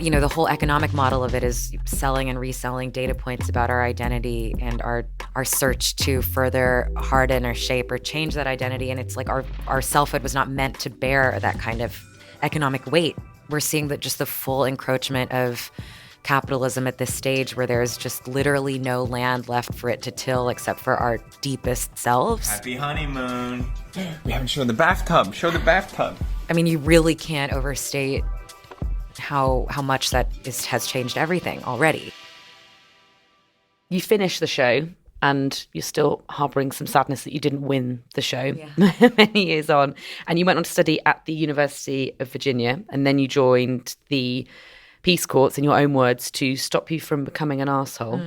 The whole economic model of it is selling and reselling data points about our identity and our search to further harden or shape or change that identity. And it's like our selfhood was not meant to bear that kind of economic weight. We're seeing that just the full encroachment of capitalism at this stage where there's just literally no land left for it to till except for our deepest selves. Happy honeymoon. We haven't shown the bathtub. Show the bathtub. I mean, you really can't overstate how much that has changed everything already. You finish the show and you're still harboring some sadness that you didn't win the show many years on. And you went on to study at the University of Virginia, and then you joined the peace courts, in your own words, to stop you from becoming an arsehole.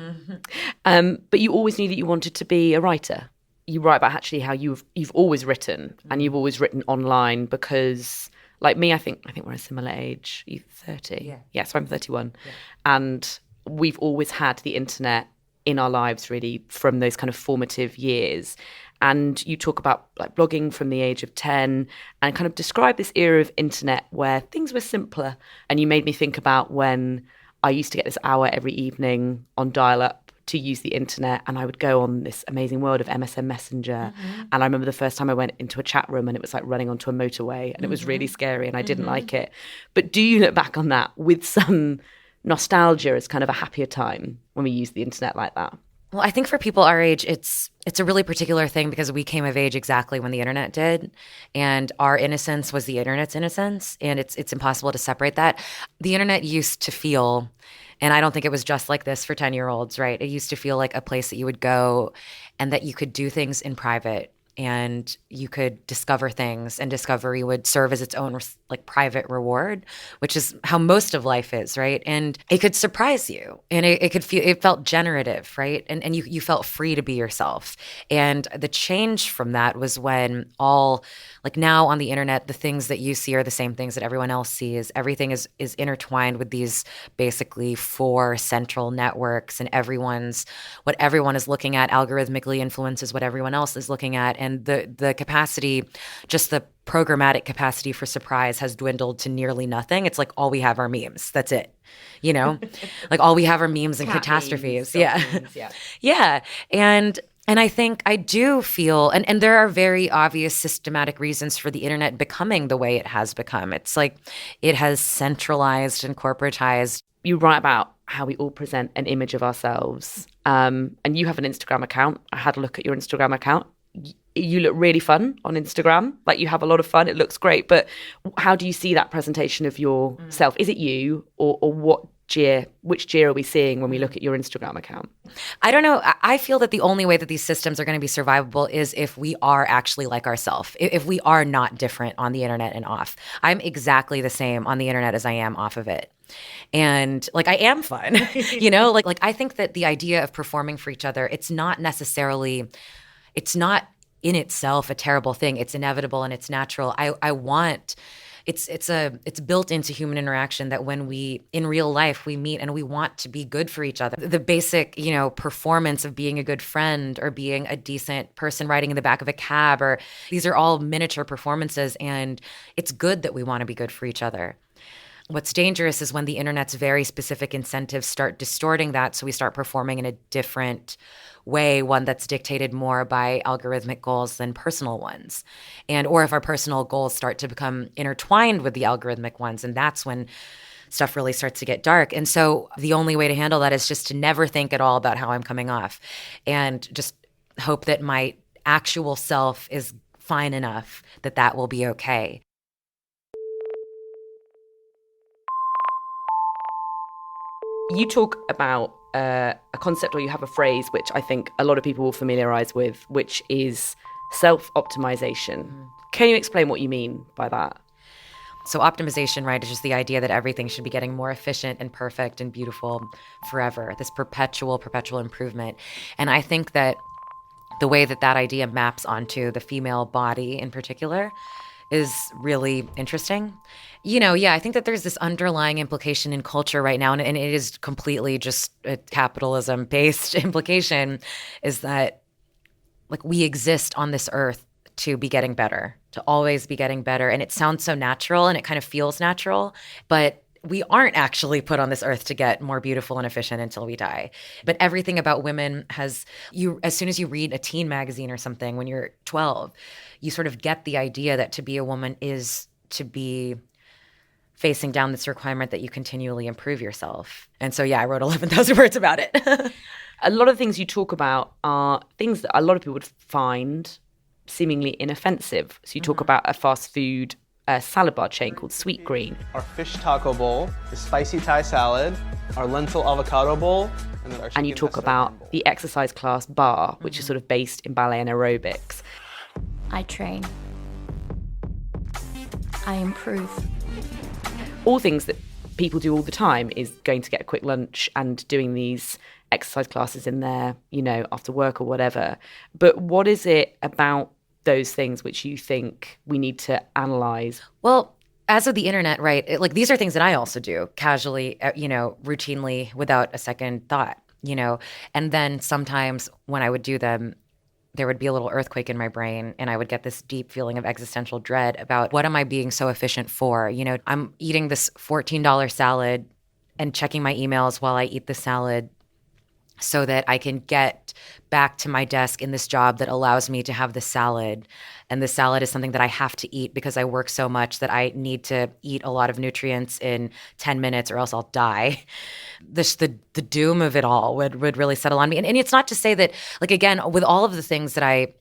Mm-hmm. But you always knew that you wanted to be a writer. You write about actually how you've always written, and you've always written online because, like me, I think we're a similar age. You're 30. Yeah, so I'm 31. Yeah. And we've always had the internet in our lives, really, from those kind of formative years. And you talk about like blogging from the age of 10 and kind of describe this era of internet where things were simpler. And you made me think about when I used to get this hour every evening on dial-up to use the internet, and I would go on this amazing world of MSN Messenger. Mm-hmm. And I remember the first time I went into a chat room and it was like running onto a motorway, and it was really scary and I didn't like it. But do you look back on that with some nostalgia as kind of a happier time when we used the internet like that? Well, I think for people our age, it's a really particular thing because we came of age exactly when the internet did, and our innocence was the internet's innocence, and it's impossible to separate that. The internet used to feel, and I don't think it was just like this for 10-year-olds, right? It used to feel like a place that you would go and that you could do things in private and you could discover things, and discovery would serve as its own like private reward, which is how most of life is, right? And it could surprise you, and it felt generative, right? And you felt free to be yourself. And the change from that was when like now on the internet, the things that you see are the same things that everyone else sees. Everything is intertwined with these basically 4 central networks, and what everyone is looking at algorithmically influences what everyone else is looking at. And the capacity, just the programmatic capacity for surprise has dwindled to nearly nothing. It's like all we have are memes. That's it. Like all we have are memes and catastrophes. Memes, yeah. Yeah. And I think I do feel, and there are very obvious systematic reasons for the internet becoming the way it has become. It's like it has centralized and corporatized. You write about how we all present an image of ourselves. And you have an Instagram account. I had a look at your Instagram account. You look really fun on Instagram. Like you have a lot of fun. It looks great. But how do you see that presentation of yourself? Is it you or which Gia are we seeing when we look at your Instagram account? I don't know. I feel that the only way that these systems are going to be survivable is if we are actually like ourselves, if we are not different on the internet and off. I'm exactly the same on the internet as I am off of it. And like I am fun, like I think that the idea of performing for each other, it's not in itself a terrible thing. It's inevitable and it's natural. It's built into human interaction that when we, in real life, we meet and we want to be good for each other. The basic, performance of being a good friend or being a decent person riding in the back of a cab, or these are all miniature performances, and it's good that we want to be good for each other. What's dangerous is when the internet's very specific incentives start distorting that, so we start performing in a different way, one that's dictated more by algorithmic goals than personal ones. Or if our personal goals start to become intertwined with the algorithmic ones, and that's when stuff really starts to get dark. And so the only way to handle that is just to never think at all about how I'm coming off, and just hope that my actual self is fine enough that will be okay. You talk about a concept, or you have a phrase, which I think a lot of people will familiarize with, which is self-optimization. Can you explain what you mean by that? So optimization, right, is just the idea that everything should be getting more efficient and perfect and beautiful forever, this perpetual improvement. And I think that the way that idea maps onto the female body in particular is really interesting. I think that there's this underlying implication in culture right now, and it is completely just a capitalism-based implication, is that like we exist on this earth to be getting better, to always be getting better. And it sounds so natural and it kind of feels natural, but we aren't actually put on this earth to get more beautiful and efficient until we die. But everything about women has you, as soon as you read a teen magazine or something when you're 12, you sort of get the idea that to be a woman is to be facing down this requirement that you continually improve yourself. And so, yeah, I wrote 11,000 words about it. A lot of things you talk about are things that a lot of people would find seemingly inoffensive. So you talk about a fast food salad bar chain called Sweet Green. Our fish taco bowl, the spicy Thai salad, our lentil avocado bowl, and then our And you chicken talk pesto about crumble. the exercise class bar, which is sort of based in ballet and aerobics. I train. I improve. All things that people do all the time is going to get a quick lunch and doing these exercise classes in there, after work or whatever. But what is it about those things which you think we need to analyze? Well, as of the internet, right? These are things that I also do casually, routinely, without a second thought, And then sometimes when I would do them, there would be a little earthquake in my brain, and I would get this deep feeling of existential dread about what am I being so efficient for? I'm eating this $14 salad and checking my emails while I eat the salad so that I can get back to my desk in this job that allows me to have the salad. And the salad is something that I have to eat because I work so much that I need to eat a lot of nutrients in 10 minutes or else I'll die. The doom of it all would really settle on me. And it's not to say that, again, with all the things that I'm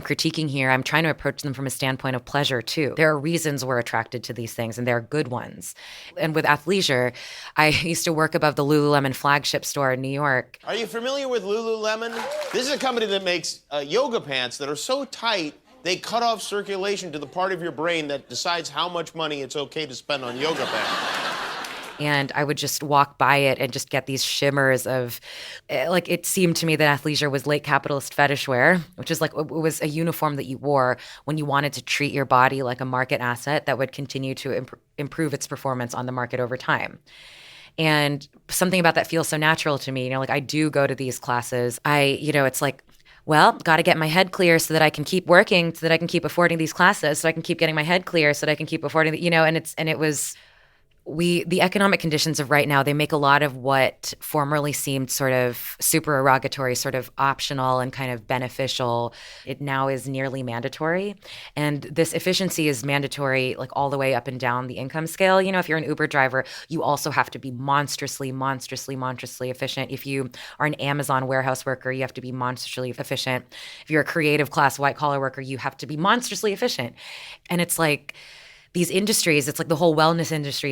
critiquing here, I'm trying to approach them from a standpoint of pleasure too. There are reasons we're attracted to these things, and they're good ones. And with athleisure, I used to work above the Lululemon flagship store in New York. Are you familiar with Lululemon? This is a company that makes yoga pants that are so tight, they cut off circulation to the part of your brain that decides how much money it's okay to spend on yoga pants. And I would just walk by it and just get these shimmers of, it seemed to me that athleisure was late capitalist fetish wear, which is it was a uniform that you wore when you wanted to treat your body like a market asset that would continue to improve its performance on the market over time. And something about that feels so natural to me. I do go to these classes. It's well, got to get my head clear so that I can keep working, so that I can keep affording these classes, so I can keep getting my head clear, so that I can keep affording, the economic conditions of right now, they make a lot of what formerly seemed sort of supererogatory, sort of optional and kind of beneficial. It now is nearly mandatory. And this efficiency is mandatory all the way up and down the income scale. If you're an Uber driver, you also have to be monstrously efficient. If you are an Amazon warehouse worker, you have to be monstrously efficient. If you're a creative class white collar worker, you have to be monstrously efficient. And it's these industries, it's the whole wellness industry